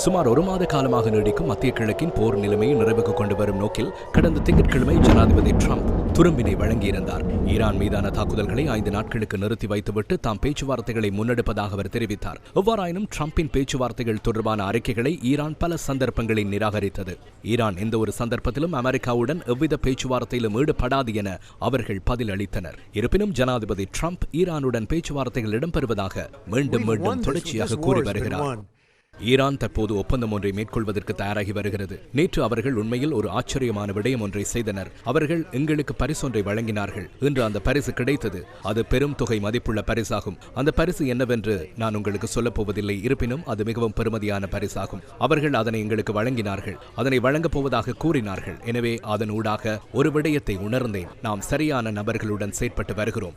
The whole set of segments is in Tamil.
சுமார் ஒரு மாத காலமாக நீடிக்கும் மத்திய கிழக்கின் போர் நிலைமையை நிறைவுக்கு கொண்டு வரும் நோக்கில் கடந்த திங்கட்கிழமை ஜனாதிபதி டிரம்ப் துரும்பினை வழங்கியிருந்தார். ஈரான் மீதான தாக்குதல்களை 5 நாட்களுக்கு நிறுத்தி வைத்துவிட்டு தாம் பேச்சுவார்த்தைகளை முன்னெடுப்பதாக அவர் தெரிவித்தார். எவ்வாறாயினும் டிரம்பின் பேச்சுவார்த்தைகள் தொடர்பான அறிக்கைகளை ஈரான் பல சந்தர்ப்பங்களில் நிராகரித்தது. ஈரான் எந்த ஒரு சந்தர்ப்பத்திலும் அமெரிக்காவுடன் எவ்வித பேச்சுவார்த்தையிலும் ஈடுபடாது என அவர்கள் பதிலளித்தனர். இருப்பினும் ஜனாதிபதி டிரம்ப் ஈரானுடன் பேச்சுவார்த்தைகள் இடம்பெறுவதாக மீண்டும் தொடர்ச்சியாக கூறி வருகிறார். ஈரான் தற்போது ஒப்பந்தம் ஒன்றை மேற்கொள்வதற்கு தயாராகி வருகிறது. நேற்று அவர்கள் உண்மையில் ஒரு ஆச்சரியமான விடயம் ஒன்றை செய்தனர். அவர்கள் எங்களுக்கு பரிசொன்றை வழங்கினார்கள். இன்று அந்த பரிசு கிடைத்தது. அது பெரும் தொகை மதிப்புள்ள பரிசாகும். அந்த பரிசு என்னவென்று நான் உங்களுக்கு சொல்லப் போவதில்லை. இருப்பினும் அது மிகவும் பெருமதியான பரிசாகும். அவர்கள் அதனை எங்களுக்கு வழங்கினார்கள். அதனை வழங்கப் போவதாக கூறினார்கள். எனவே அதன் ஊடாக ஒரு விடயத்தை உணர்ந்தேன். நாம் சரியான நபர்களுடன் செயற்பட்டு வருகிறோம்.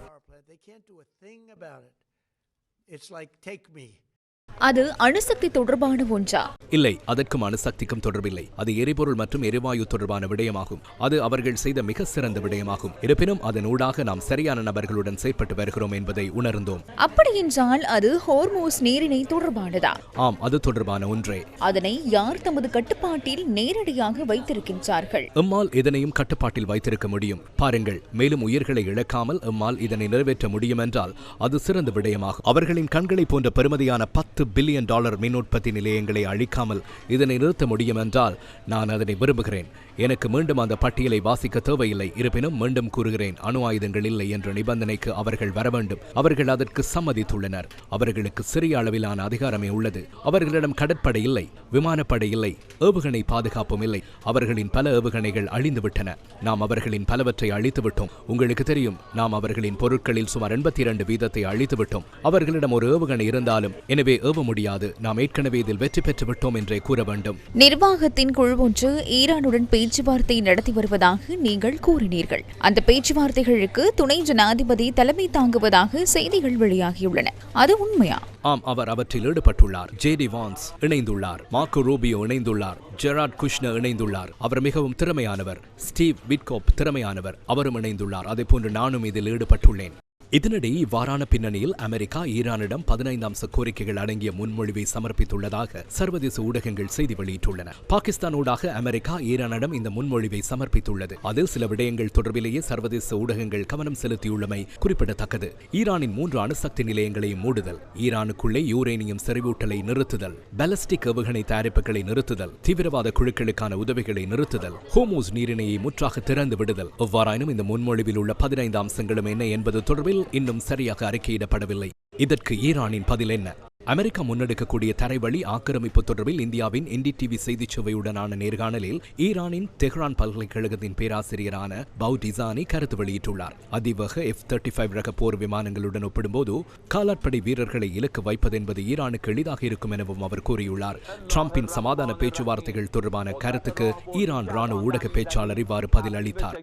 அது அணுசக்தி தொடர்பான ஒன்றா? இல்லை, அதற்கும் அணுசக்திக்கும் தொடர்பில்லை. அது எரிபொருள் மற்றும் எரிவாயு தொடர்பான விடயமாகும். அது அவர்கள் செய்த மிக சிறந்த விடயமாகும். இருப்பினும் அதன் ஊடாக நாம் சரியான நபர்களுடன் செயற்பட்டு வருகிறோம் என்பதை உணர்ந்தோம். அப்படியென்றால் அது ஹோர்மூஸ் நீரிணை தொடர்பானதா? ஆம், அது தொடர்பான ஒன்றே. அதனை யார் தமது கட்டுப்பாட்டில் நேரடியாக வைத்திருக்கின்றார்கள்? எம்மால் இதனையும் கட்டுப்பாட்டில் வைத்திருக்க முடியும். பாருங்கள், மேலும் உயிர்களை இழக்காமல் எம்மால் இதனை நிறைவேற்ற முடியும் என்றால் அது சிறந்த விடயமாகும். அவர்களின் கண்களை போன்ற பெருமதியான $10 பில்லியன் மின் உற்பத்தி நிலையங்களை அழிக்காமல் இதனை நிறுத்த முடியும் என்றால் நான் அதனை விரும்புகிறேன். எனக்கு மீண்டும் அந்த பட்டியலை வாசிக்க தேவையில்லை. இருப்பினும் மீண்டும் கூறுகிறேன், அணு ஆயுதங்கள் இல்லை என்ற நிபந்தனைக்கு அவர்கள் வர வேண்டும். அவர்கள் அதற்கு சம்மதித்துள்ளனர். அவர்களுக்கு சிறிய அளவிலான அதிகாரமே உள்ளது. அவர்களிடம் கடற்படை இல்லை, விமானப்படை இல்லை, ஏவுகணை பாதுகாப்பும் இல்லை. அவர்களின் பல ஏவுகணைகள் அழிந்துவிட்டன. நாம் அவர்களின் பலவற்றை அழித்துவிட்டோம். உங்களுக்கு தெரியும், நாம் அவர்களின் பொருட்களில் சுமார் 82% அழித்துவிட்டோம். அவர்களிடம் ஒரு ஏவுகணை இருந்தாலும் எனவே ஏவ முடியாது. நாம் ஏற்கனவே இதில் வெற்றி பெற்று விட்டோம் என்றே கூற வேண்டும். நிர்வாகத்தின் குழு ஒன்று ஈரானுடன் பேச்சுவார்த்தை நடத்தி வருவதாக நீங்கள் கூறினீர்கள். அந்த பேச்சுவார்த்தைகளுக்கு துணை ஜனாதிபதி தலைமை தாங்குவதாக செய்திகள் வெளியாகியுள்ளன. அது உண்மையா? ஆம், அவர் அவற்றில் ஈடுபட்டுள்ளார். JD வான்ஸ் இணைந்துள்ளார். மார்க்கோ ரூபியோ இணைந்துள்ளார். ஜெரார்ட் குஷ்னர் இணைந்துள்ளார். அவர் மிகவும் திறமையானவர். ஸ்டீவ் விட்கோப் திறமையானவர். அவரும் இணைந்துள்ளார். அதேபோன்று நானும் இதில் ஈடுபட்டுள்ளேன். இதனிடையே இவ்வாறான பின்னணியில் அமெரிக்கா ஈரானிடம் 15 அம்ச கோரிக்கைகள் அடங்கிய முன்மொழிவை சமர்ப்பித்துள்ளதாக சர்வதேச ஊடகங்கள் செய்தி வெளியிட்டுள்ளன. பாகிஸ்தானூடாக அமெரிக்கா ஈரானிடம் இந்த முன்மொழிவை சமர்ப்பித்துள்ளது. அதில் சில விடயங்கள் தொடர்பிலேயே சர்வதேச ஊடகங்கள் கவனம் செலுத்தியுள்ளமை குறிப்பிடத்தக்கது. ஈரானின் 3 அணுசக்தி நிலையங்களை மூடுதல், ஈரானுக்குள்ளே யூரேனியம் செறிவூட்டலை நிறுத்துதல், பாலிஸ்டிக் ஏவுகணை தயாரிப்புகளை நிறுத்துதல், தீவிரவாத குழுக்களுக்கான உதவிகளை நிறுத்துதல், ஹோர்மூஸ் நீரிணையை முற்றாக திறந்து விடுதல். எவ்வாறாயினும் இந்த முன்மொழிவில் உள்ள 15 அம்சங்களும் என்ன என்பது தொடர்பில் இன்னும் சரியாக அறிக்கையிடப்படவில்லை. இதற்கு ஈரானின் பதில் என்ன? அமெரிக்கா முன்னெடுக்கக்கூடிய தரைவழி ஆக்கிரமிப்பு தொடர்பில் இந்தியாவின் NDTV செய்திச் சேவையுடனான நேர்காணலில் ஈரானின் தெஹ்ரான் பல்கலைக்கழகத்தின் பேராசிரியரான பவுடிசானி கருத்து வெளியிட்டுள்ளார். அதிவேக F-35 ரக போர் விமானங்களுடன் ஒப்பிடும்போது காலாட்படை வீரர்களை இலக்கு வைப்பது என்பது ஈரானுக்கு எளிதாக இருக்கும் எனவும் அவர் கூறியுள்ளார். டிரம்பின் சமாதான பேச்சுவார்த்தைகள் தொடர்பான கருத்துக்கு ஈரான் ராணுவ ஊடக பேச்சாளர் இவ்வாறு பதில் அளித்தார்.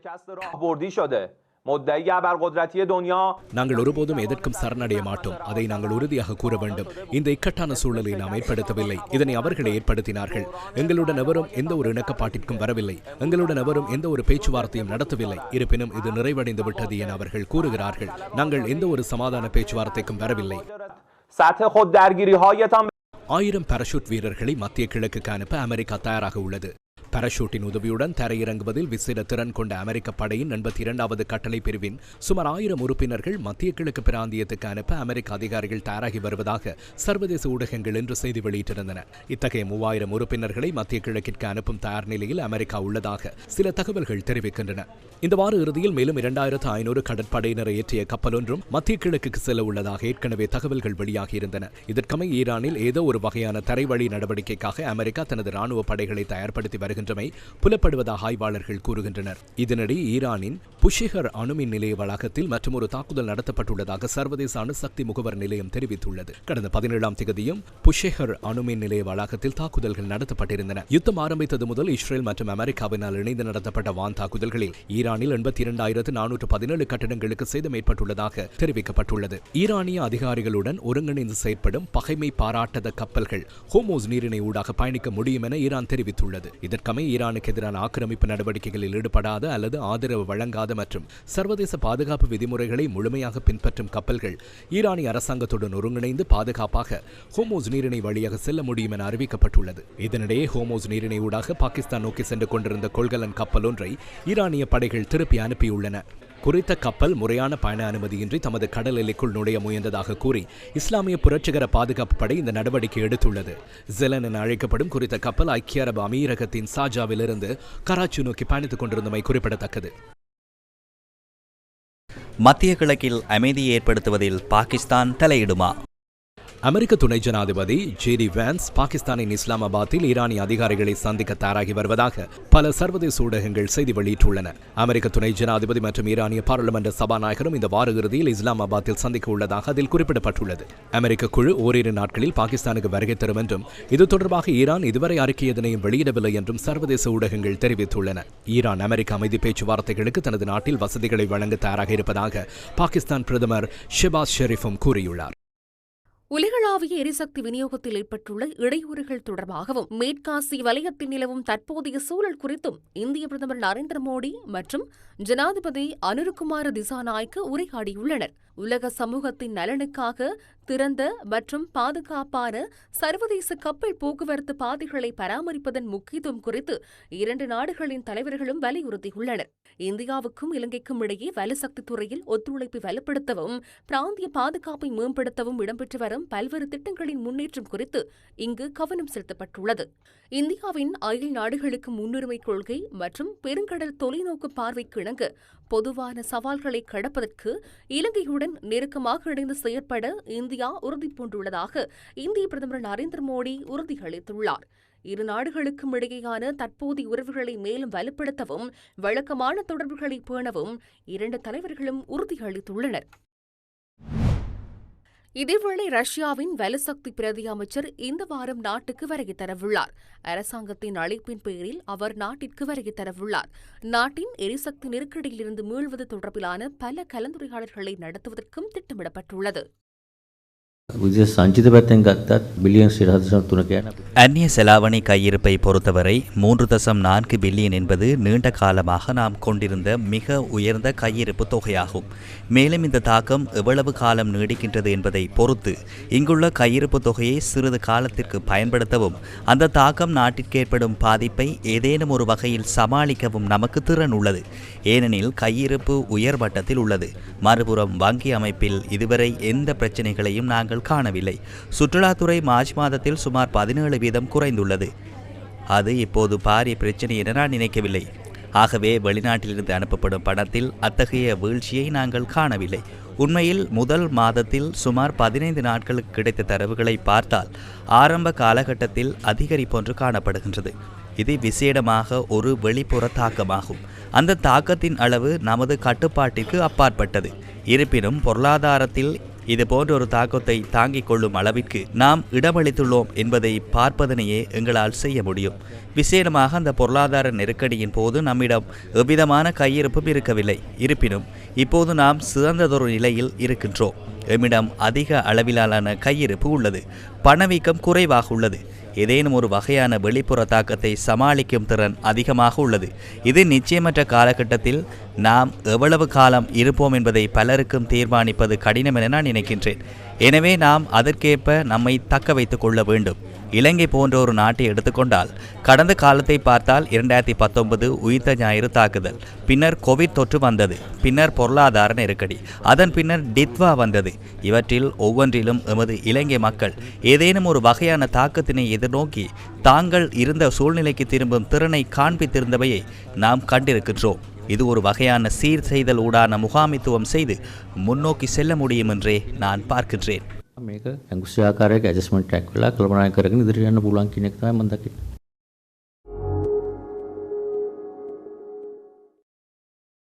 நாங்கள் ஒருபோதும் எதற்கும் சரணடைய மாட்டோம். அதை நாங்கள் உறுதியாக கூற வேண்டும். இந்த இக்கட்டான சூழலை நாம் ஏற்படுத்தவில்லை. இதனை அவர்களே ஏற்படுத்தினார்கள். எங்களுடன் எவரும் எந்த ஒரு இணக்கப்பாட்டிற்கும் வரவில்லை. எங்களுடன் எவரும் எந்த ஒரு பேச்சுவார்த்தையும் நடத்தவில்லை. இருப்பினும் இது நிறைவடைந்து விட்டது என அவர்கள் கூறுகிறார்கள். நாங்கள் எந்த ஒரு சமாதான பேச்சுவார்த்தைக்கும் வரவில்லை. 1000 பாராசூட் வீரர்களை மத்திய கிழக்குக்கு அனுப்ப அமெரிக்கா தயாராக உள்ளது. பாராசூட்டின் உதவியுடன் தரையிறங்குவதில் விசேட திறன் கொண்ட அமெரிக்க படையின் 82வது கட்டளை பிரிவின் சுமார் 1000 உறுப்பினர்கள் மத்திய கிழக்கு பிராந்தியத்துக்கு அனுப்ப அமெரிக்க அதிகாரிகள் தயாராகி வருவதாக சர்வதேச ஊடகங்கள் இன்று செய்தி வெளியிட்டிருந்தன. இத்தகைய 3000 உறுப்பினர்களை மத்திய கிழக்கிற்கு அனுப்பும் தயார் நிலையில் அமெரிக்கா உள்ளதாக சில தகவல்கள் தெரிவிக்கின்றன. இந்த வார இறுதியில் மேலும் 2500 கடற்படையினரை ஏற்றிய கப்பல் ஒன்றும் மத்திய கிழக்குக்கு செல்ல உள்ளதாக ஏற்கனவே தகவல்கள் வெளியாகியிருந்தன. இதற்கமை ஈரானில் ஏதோ ஒரு வகையான தரைவழி நடவடிக்கைக்காக அமெரிக்கா தனது ராணுவ படைகளை தயார்படுத்தி வருகின்றமை புலப்படுவதாக ஆய்வாளர்கள் கூறுகின்றனர். இதனிடையே ஈரானின் புஷேகர் அணுமின் நிலைய வளாகத்தில் மற்றொரு தாக்குதல் நடத்தப்பட்டுள்ளதாக சர்வதேச அணுசக்தி முகவர் நிலையம் தெரிவித்துள்ளது. கடந்த 17ஆம் தேதியும் புஷேகர் அணுமின் நிலைய வளாகத்தில் தாக்குதல்கள் நடத்தப்பட்டிருந்தன. யுத்தம் ஆரம்பித்தது முதல் இஸ்ரேல் மற்றும் அமெரிக்காவினால் இணைந்து நடத்தப்பட்ட வான் தாக்குதல்களில் ஈரானில் 82,417 கட்டடங்களுக்கு சேதம் ஏற்பட்டுள்ளதாக தெரிவிக்கப்பட்டுள்ளது. ஈரானிய அதிகாரிகளுடன் ஒருங்கிணைந்து செயற்படும் பகைமை பாராட்டாத கப்பல்கள் ஹோர்மூஸ் நீரிணை ஊடாக பயணிக்க முடியும் என ஈரான் தெரிவித்துள்ளது. இதற்காக இதற்கமை ஈரானுக்கு எதிரான ஆக்கிரமிப்பு நடவடிக்கைகளில் ஈடுபடாத அல்லது ஆதரவு வழங்காத மற்றும் சர்வதேச பாதுகாப்பு விதிமுறைகளை முழுமையாக பின்பற்றும் கப்பல்கள் ஈரானிய அரசாங்கத்துடன் ஒருங்கிணைந்து பாதுகாப்பாக ஹோமோஸ் நீரிணை வழியாக செல்ல முடியும் என அறிவிக்கப்பட்டுள்ளது. இதனிடையே ஹோமோஸ் நீரிணை ஊடாக பாகிஸ்தான் நோக்கி சென்று கொண்டிருந்த கொள்கலன் கப்பல் ஒன்றை ஈரானிய படைகள் திருப்பி அனுப்பியுள்ளன. குறித்த கப்பல் முறையான பயண அனுமதியின்றி தமது கடல் எல்லைக்குள் நுழைய முயன்றதாக கூறி இஸ்லாமிய புரட்சிகர பாதுகாப்பு படை இந்த நடவடிக்கை எடுத்துள்ளது. ஜெலன் என அழைக்கப்படும் குறித்த கப்பல் ஐக்கிய அரபு அமீரகத்தின் சாஜாவிலிருந்து கராச்சி நோக்கி பயணித்துக் கொண்டிருந்தமை குறிப்பிடத்தக்கது. மத்திய கிழக்கில் அமைதியை ஏற்படுத்துவதில் பாகிஸ்தான் தலையிடுமா? அமெரிக்க துணை ஜனாதிபதி ஜேடி வான்ஸ் பாகிஸ்தானின் இஸ்லாமாபாத்தில் ஈரானிய அதிகாரிகளை சந்திக்க தயாராகி வருவதாக பல சர்வதேச ஊடகங்கள் செய்தி வெளியிட்டுள்ளன. அமெரிக்க துணை ஜனாதிபதி மற்றும் ஈரானிய பாராளுமன்ற சபாநாயகரும் இந்த வார இறுதியில் இஸ்லாமாபாத்தில் சந்திக்க உள்ளதாக அதில் குறிப்பிடப்பட்டுள்ளது. அமெரிக்க குழு ஓரிரு நாட்களில் பாகிஸ்தானுக்கு வருகை தரும் என்றும் இது தொடர்பாக ஈரான் இதுவரை அறிக்கை எதனையும் வெளியிடவில்லை என்றும் சர்வதேச ஊடகங்கள் தெரிவித்துள்ளன. ஈரான் அமெரிக்க அமைதி பேச்சுவார்த்தைகளுக்கு தனது நாட்டில் வசதிகளை வழங்க தயாராக இருப்பதாக பாகிஸ்தான் பிரதமர் ஷெபாஸ் ஷெரீஃபும் கூறியுள்ளார். உலகளாவிய எரிசக்தி விநியோகத்தில் ஏற்பட்டுள்ள இடையூறுகள் தொடர்பாகவும் மேற்காசிய வலயத்தில் நிலவும் தற்போதைய சூழல் குறித்தும் இந்திய பிரதமர் நரேந்திர மோடி மற்றும் ஜனாதிபதி அனுருகுமார திசாநாயக்க உரையாடியுள்ளனர். உலக சமூகத்தின் நலனுக்காக திறந்த மற்றும் பாதுகாப்பான சர்வதேச கப்பல் போக்குவரத்து பாதைகளை பராமரிப்பதன் முக்கியத்துவம் குறித்து இரண்டு நாடுகளின் தலைவர்களும் வலியுறுத்தியுள்ளனர். இந்தியாவுக்கும் இலங்கைக்கும் இடையே வலுசக்தி துறையில் ஒத்துழைப்பை வலுப்படுத்தவும் பிராந்திய பாதுகாப்பை மேம்படுத்தவும் இடம்பெற்று வரும் பல்வேறு திட்டங்களின் முன்னேற்றம் குறித்து இங்கு கவனம் செலுத்தப்பட்டுள்ளது. இந்தியாவின் அயல் நாடுகளுக்கு முன்னுரிமை கொள்கை மற்றும் பெருங்கடல் தொலைநோக்கு பார்வைக்கு இணங்க பொதுவான சவால்களை கடப்பதற்கு இலங்கையுடன் நெருக்கமாக இணைந்து செயற்பட இந்தியா உறுதிபூண்டுள்ளதாக இந்திய பிரதமர் நரேந்திர மோடி உறுதியளித்துள்ளார். இரு நாடுகளுக்கும் இடையேயான தற்போதைய உறவுகளை மேலும் வலுப்படுத்தவும் வழக்கமான தொடர்புகளை பேணவும் இரண்டு தலைவர்களும் உறுதியளித்துள்ளனர். இதேவேளை ரஷ்யாவின் வலுசக்தி பிரதி அமைச்சர் இந்த வாரம் நாட்டுக்கு வருகை தரவுள்ளார். அரசாங்கத்தின் அழைப்பின் பேரில் அவர் நாட்டிற்கு வருகை தரவுள்ளார். நாட்டின் எரிசக்தி நெருக்கடியிலிருந்து மீள்வது தொடர்பிலான பல கலந்துரையாடல்களை நடத்துவதற்கும் திட்டமிடப்பட்டுள்ளது. அந்நிய செலாவணி கையிருப்பை பொறுத்தவரை 3.4 பில்லியன் என்பது நீண்ட காலமாக நாம் கொண்டிருந்த மிக உயர்ந்த கையிருப்பு தொகையாகும். மேலும் இந்த தாக்கம் எவ்வளவு காலம் நீடிக்கின்றது என்பதை பொறுத்து இங்குள்ள கையிருப்பு தொகையை சிறிது காலத்திற்கு பயன்படுத்தவும் அந்த தாக்கம் நாட்டிற்கு ஏற்படும் பாதிப்பை ஏதேனும் ஒரு வகையில் சமாளிக்கவும் நமக்கு திறன் உள்ளது. ஏனெனில் கையிருப்பு உயர் மட்டத்தில் உள்ளது. மறுபுறம் வங்கி அமைப்பில் இதுவரை எந்த பிரச்சனைகளையும் நாங்கள் காணவில்லை. சுற்றுலாத்துறை மார்ச் மாதத்தில் சுமார் 17% குறைந்துள்ளது. அது இப்போது பாரிய பிரச்சனை என நான் நினைக்கவில்லை. ஆகவே வெளிநாட்டிலிருந்து அனுப்பப்படும் பணத்தில் அத்தகைய வீழ்ச்சியை நாங்கள் காணவில்லை. உண்மையில் முதல் மாதத்தில் சுமார் 15 நாட்களுக்கு கிடைத்த தரவுகளை பார்த்தால் ஆரம்ப காலகட்டத்தில் அதிகரிப்பொன்று காணப்படுகின்றது. இது விசேடமாக ஒரு வெளிப்புற தாக்கமாகும். அந்த தாக்கத்தின் அளவு நமது கட்டுப்பாட்டிற்கு அப்பாற்பட்டது. இருப்பினும் பொருளாதாரத்தில் இது போன்ற ஒரு தாக்கத்தை தாங்கிக் கொள்ளும் அளவிற்கு நாம் இடமளித்துள்ளோம் என்பதை பார்ப்பதனையே எங்களால் செய்ய முடியும். விசேடமாக அந்த பொருளாதார நெருக்கடியின் போது நம்மிடம் எவ்விதமான கையிருப்பும் இருக்கவில்லை. இருப்பினும் இப்போது நாம் சிறந்ததொரு நிலையில் இருக்கின்றோம். எம்மிடம் அதிக அளவிலான கையிருப்பு உள்ளது. பணவீக்கம் குறைவாக உள்ளது. ஏதேனும் ஒரு வகையான வெளிப்புற தாக்கத்தை சமாளிக்கும் திறன் அதிகமாக உள்ளது. இது நிச்சயமற்ற காலகட்டத்தில் நாம் எவ்வளவு காலம் இருப்போம் என்பதை பலருக்கும் தீர்மானிப்பது கடினம் என நான் நினைக்கின்றேன். எனவே நாம் அதற்கேற்ப நம்மை தக்க வைத்துக் கொள்ள வேண்டும். இலங்கை போன்ற ஒரு நாட்டை எடுத்துக்கொண்டால் கடந்த காலத்தை பார்த்தால் 2019 உயிர்த்த ஞாயிறு தாக்குதல், பின்னர் கோவிட் தொற்று வந்தது, பின்னர் பொருளாதார நெருக்கடி, அதன் பின்னர் டித்வா வந்தது. இவற்றில் ஒவ்வொன்றிலும் எமது இலங்கை மக்கள் ஏதேனும் ஒரு வகையான தாக்கத்தினை எதிர்நோக்கி தாங்கள் இருந்த சூழ்நிலைக்கு திரும்பும் திறனை காண்பித்திருந்தவையை நாம் கண்டிருக்கின்றோம். இது ஒரு வகையான சீர் செய்தல் ஊடான முகாமித்துவம் செய்து முன்னோக்கி செல்ல முடியும் என்றே நான் பார்க்கின்றேன். මේක ඇඟුසියාකාරයක ඇඩ්ජස්ට්මන්ට් එකක් වෙලා කල්පනා කරගෙන ඉදිරියට යන්න පුළුවන් කියන එක තමයි මම දකින්නේ.